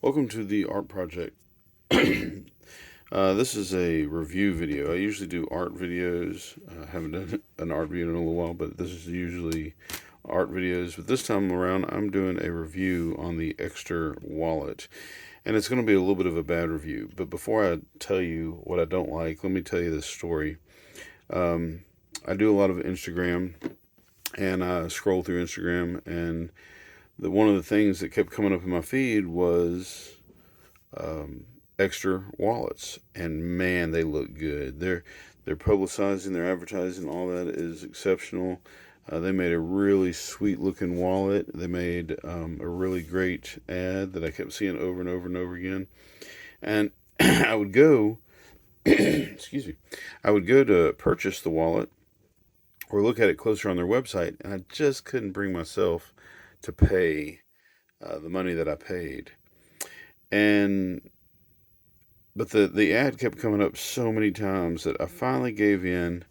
Welcome to the art project. This is a review video. I usually do art videos. I haven't done an art video in a little while, but this is usually art videos. But this time around, I'm doing a review on the Ekster wallet. And it's going to be a little bit of a bad review. But before I tell you what I don't like, let me tell you this story. I do a lot of Instagram, and I scroll through Instagram, and one of the things that kept coming up in my feed was Ekster wallets, and man, they look good. They're publicizing, their advertising, all that is exceptional. They made a really sweet looking wallet. They made a really great ad that I kept seeing over and over and over again. And I would go, excuse me, I would go to purchase the wallet or look at it closer on their website, and I just couldn't bring myself to pay the money that I paid. And but the ad kept coming up so many times that I finally gave in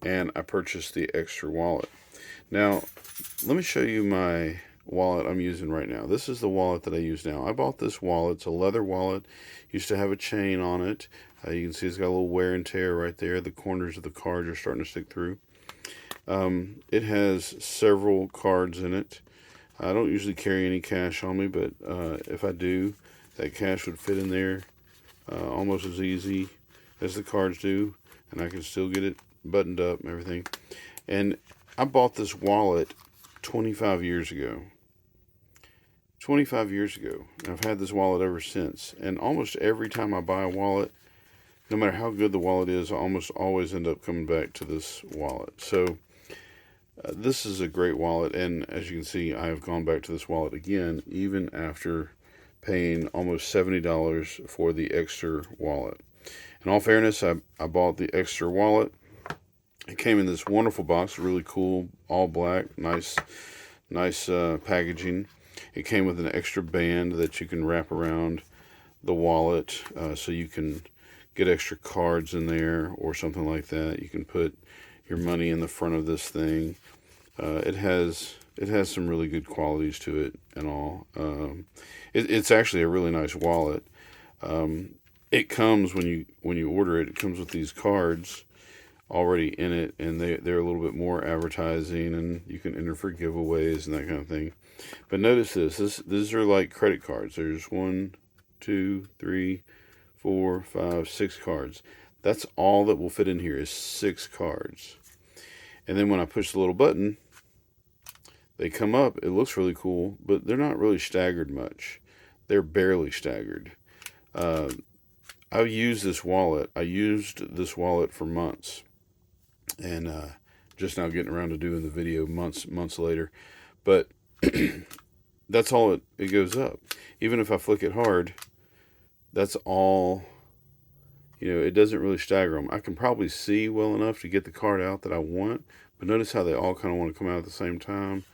and I purchased the Ekster wallet. Now, let me show you my wallet I'm using right now. This is the wallet that I use now. I bought this wallet. It's a leather wallet. Used to have a chain on it. You can see it's got a little wear and tear right there. The corners of the cards are starting to stick through. It has several cards in it. I don't usually carry any cash on me, but if I do, that cash would fit in there almost as easy as the cards do, and I can still get it buttoned up and everything. And I bought this wallet 25 years ago. 25 years ago. And I've had this wallet ever since. And almost every time I buy a wallet, no matter how good the wallet is, I almost always end up coming back to this wallet. So this is a great wallet, and as you can see, I have gone back to this wallet again, even after paying almost $70 for the Ekster wallet. In all fairness, I bought the Ekster wallet. It came in this wonderful box, really cool, all black, nice packaging. It came with an extra band that you can wrap around the wallet, so you can get extra cards in there or something like that. You can put your money in the front of this thing. It has some really good qualities to it and all. It's actually a really nice wallet. It comes when you order it. It comes with these cards already in it, and they're a little bit more advertising, and you can enter for giveaways and that kind of thing. But notice these are like credit cards. There's 1, 2, 3, 4, 5, 6 cards. That's all that will fit in here is 6 cards. And then when I push the little button, they come up. It looks really cool, but they're not really staggered much. They're barely staggered. I used this wallet. I used this wallet for months, and just now getting around to doing the video months later. But that's all it goes up. Even if I flick it hard, that's all. It doesn't really stagger them. I can probably see well enough to get the card out that I want, but notice how they all kind of want to come out at the same time.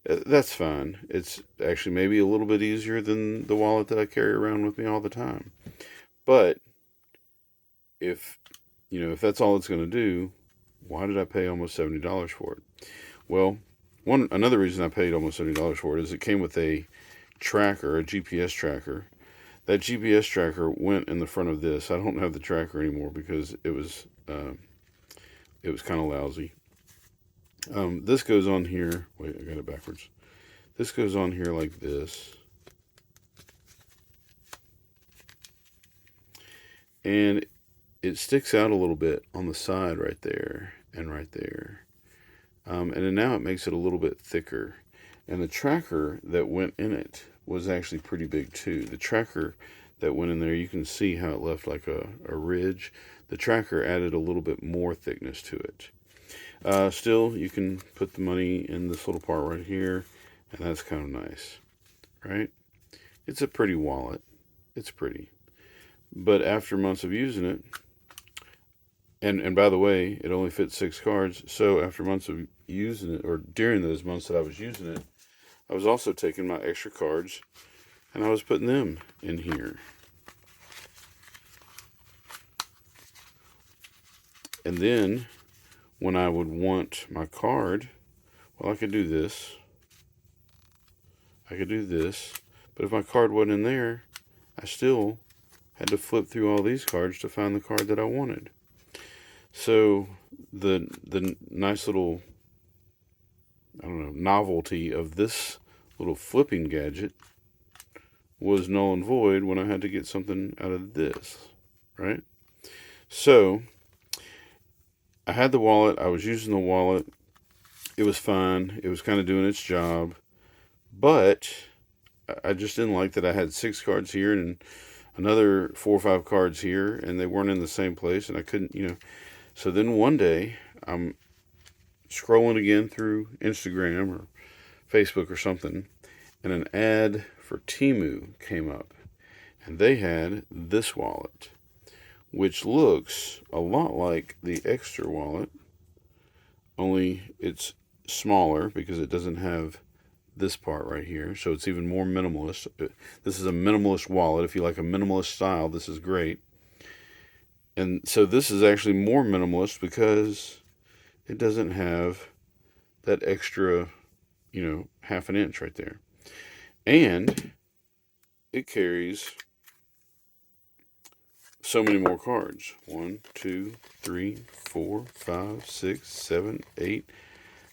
That's fine. It's actually maybe a little bit easier than the wallet that I carry around with me all the time. But if that's all it's going to do, why did I pay almost $70 for it? Well, another reason I paid almost $70 for it is it came with a tracker, a GPS tracker. That GPS tracker went in the front of this. I don't have the tracker anymore because it was kind of lousy. This goes on here. Wait, I got it backwards. This goes on here like this. And it sticks out a little bit on the side right there and right there. And then now it makes it a little bit thicker. And the tracker that went in it was actually pretty big too. The tracker that went in there, you can see how it left like a ridge. The tracker added a little bit more thickness to it. Still, you can put the money in this little part right here, and that's kind of nice, right? It's a pretty wallet. It's pretty. But after months of using it, and by the way, it only fits 6 cards, so after months of using it, or during those months that I was using it, I was also taking my extra cards and I was putting them in here. And then when I would want my card, well, I could do this. But if my card wasn't in there, I still had to flip through all these cards to find the card that I wanted. So the nice little, I don't know, novelty of this little flipping gadget was null and void when I had to get something out of this, right? So I had the wallet. I was using the wallet. It was fine. It was kind of doing its job. But I just didn't like that I had 6 cards here and another 4 or 5 cards here, and they weren't in the same place, and I couldn't, So then one day, I'm scrolling again through Instagram or Facebook or something, and an ad for Temu came up, and they had this wallet, which looks a lot like the Ekster wallet, only it's smaller because it doesn't have this part right here, so it's even more minimalist. This is a minimalist wallet. If you like a minimalist style, this is great. And so this is actually more minimalist because it doesn't have that extra, half an inch right there. And it carries so many more cards. 1, 2, 3, 4, 5, 6, 7, 8,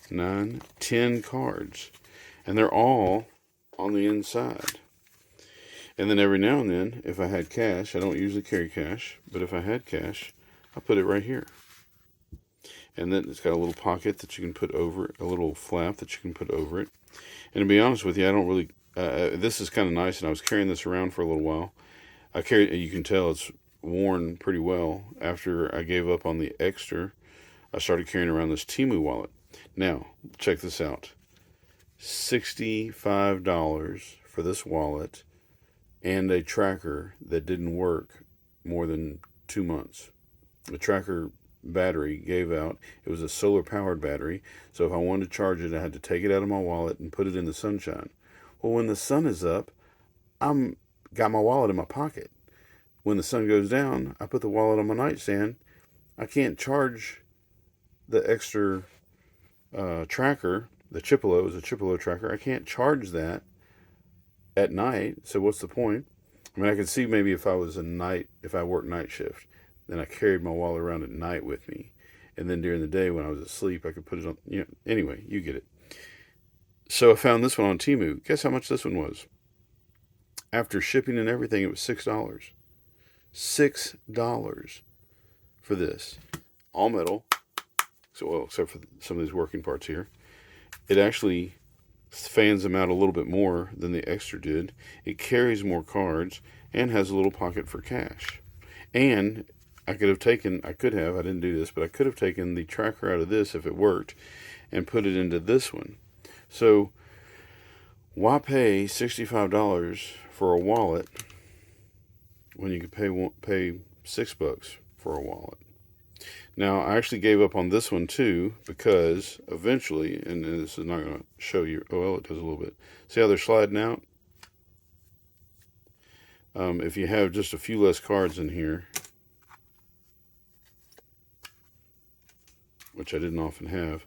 9, 10 cards. And they're all on the inside. And then every now and then, if I had cash, I don't usually carry cash, but if I had cash, I put it right here. And then it's got a little pocket that you can put over it, a little flap that you can put over it. And to be honest with you, I don't really, this is kind of nice, and I was carrying this around for a little while. You can tell it's worn pretty well. After I gave up on the Ekster, I started carrying around this Temu wallet. Now, check this out. $65 for this wallet and a tracker that didn't work more than 2 months. The tracker battery gave out. It was a solar powered battery, so if I wanted to charge it, I had to take it out of my wallet and put it in the sunshine. Well, when the sun is up, I'm got my wallet in my pocket. When the sun goes down, I put the wallet on my nightstand. I can't charge the Ekster tracker. The Chipolo is a Chipolo tracker. I can't charge that at night, so what's the point? I mean, I could see maybe if I worked night shift, then I carried my wallet around at night with me, and then during the day when I was asleep, I could put it on, anyway, you get it. So I found this one on Temu. Guess how much this one was? After shipping and everything, it was $6. $6 for this. All metal, except for some of these working parts here. It actually fans them out a little bit more than the Ekster did. It carries more cards and has a little pocket for cash. And I didn't do this, but I could have taken the tracker out of this if it worked and put it into this one. So why pay $65 for a wallet when you could pay $6 for a wallet? Now, I actually gave up on this one too because eventually, and this is not going to show you, oh, well, it does a little bit. See how they're sliding out? If you have just a few less cards in here, which I didn't often have,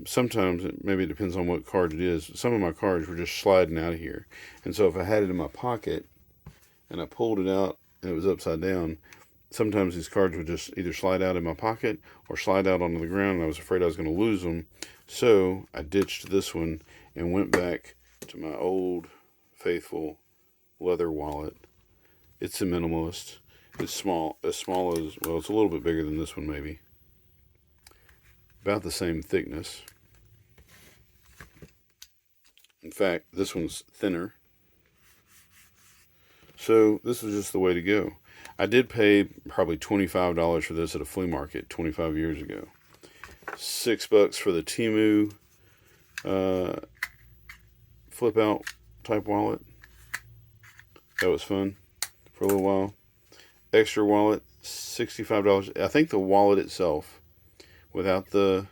sometimes, maybe it depends on what card it is, some of my cards were just sliding out of here. And so if I had it in my pocket and I pulled it out and it was upside down, sometimes these cards would just either slide out in my pocket or slide out onto the ground, and I was afraid I was going to lose them. So I ditched this one and went back to my old faithful leather wallet. It's a minimalist. It's small as, well, it's a little bit bigger than this one maybe. About the same thickness. In fact, this one's thinner. So this is just the way to go. I did pay probably $25 for this at a flea market 25 years ago. $6 for the Temu flip out type wallet. That was fun for a little while. Ekster wallet, $65. I think the wallet itself, without the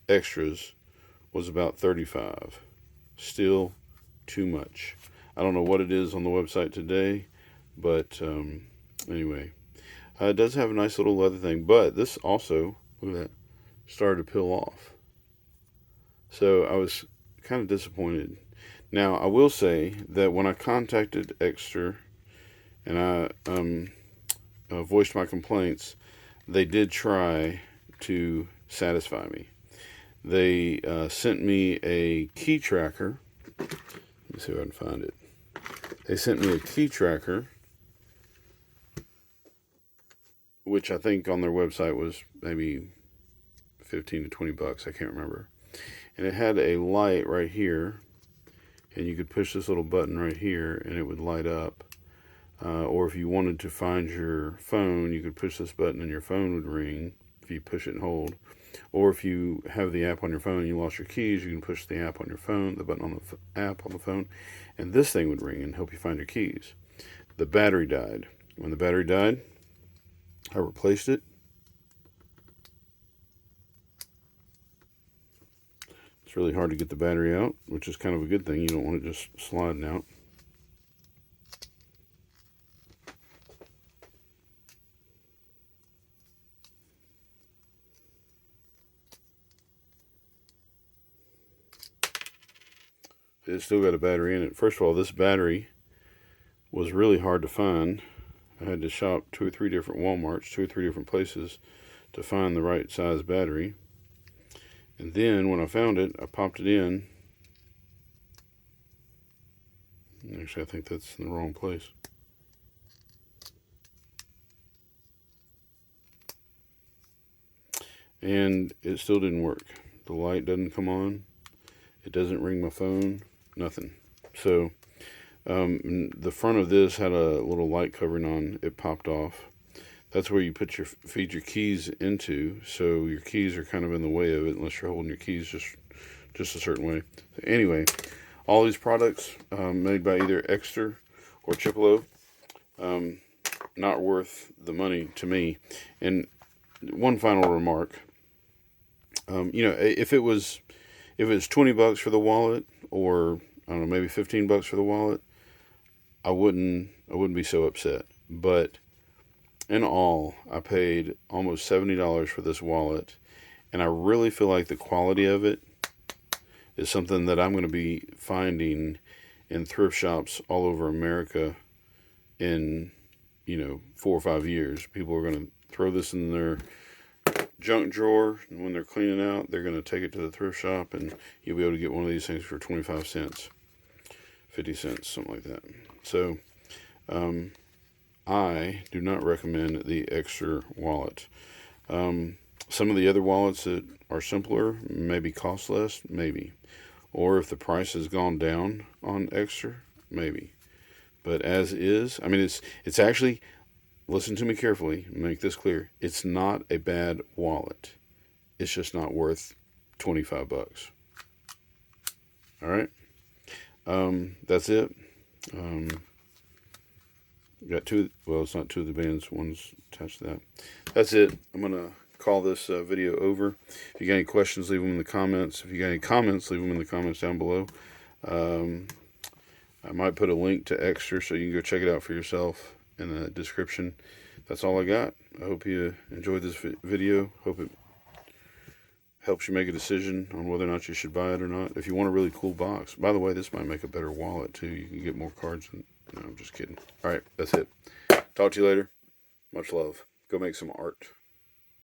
extras, was about $35. Still too much. I don't know what it is on the website today, but anyway, it does have a nice little leather thing, but this also, look at that, started to peel off. So I was kind of disappointed. Now, I will say that when I contacted Ekster and I voiced my complaints, they did try to satisfy me. They sent me a key tracker. Let me see if I can find it. They sent me a key tracker, which I think on their website was maybe 15 to 20 bucks. I can't remember. And it had a light right here, and you could push this little button right here, and it would light up. Or if you wanted to find your phone, you could push this button, and your phone would ring if you push it and hold. Or if you have the app on your phone and you lost your keys, you can push the app on your phone, the button on the app on the phone, and this thing would ring and help you find your keys. The battery died. When the battery died, I replaced it. It's really hard to get the battery out, which is kind of a good thing. You don't want it just sliding out. It's still got a battery in it. First of all, this battery was really hard to find. I had to shop 2 or 3 different Walmarts, 2 or 3 different places to find the right size battery. And then when I found it, I popped it in. Actually, I think that's in the wrong place. And it still didn't work. The light doesn't come on. It doesn't ring my phone. Nothing. So the front of this had a little light covering on. It popped off. That's where you feed your keys into. So your keys are kind of in the way of it unless you're holding your keys just a certain way. So anyway, all these products made by either Ekster or Chipolo, not worth the money to me. And one final remark. If it was 20 bucks for the wallet, or I don't know, maybe 15 bucks for the wallet, I wouldn't be so upset. But in all, I paid almost $70 for this wallet, and I really feel like the quality of it is something that I'm going to be finding in thrift shops all over America in 4 or 5 years. People are going to throw this in their junk drawer, and when they're cleaning out, they're going to take it to the thrift shop, and you'll be able to get one of these things for 25 cents, 50 cents, something like that. So I do not recommend the Ekster wallet. Some of the other wallets that are simpler maybe cost less, maybe, or if the price has gone down on Ekster, maybe. But as is, I mean, it's actually, listen to me carefully, make this clear. It's not a bad wallet. It's just not worth 25 bucks. All right. That's it. Got two, well, it's not two of the bands, one's attached to that. That's it. I'm going to call this video over. If you got any questions, leave them in the comments. If you got any comments, leave them in the comments down below. I might put a link to Ekster so you can go check it out for yourself in the description. That's all I got. I hope you enjoyed this video. Hope it helps you make a decision on whether or not you should buy it or not. If you want a really cool box. By the way, this might make a better wallet too. You can get more cards. No, I'm just kidding. All right, that's it. Talk to you later. Much love. Go make some art.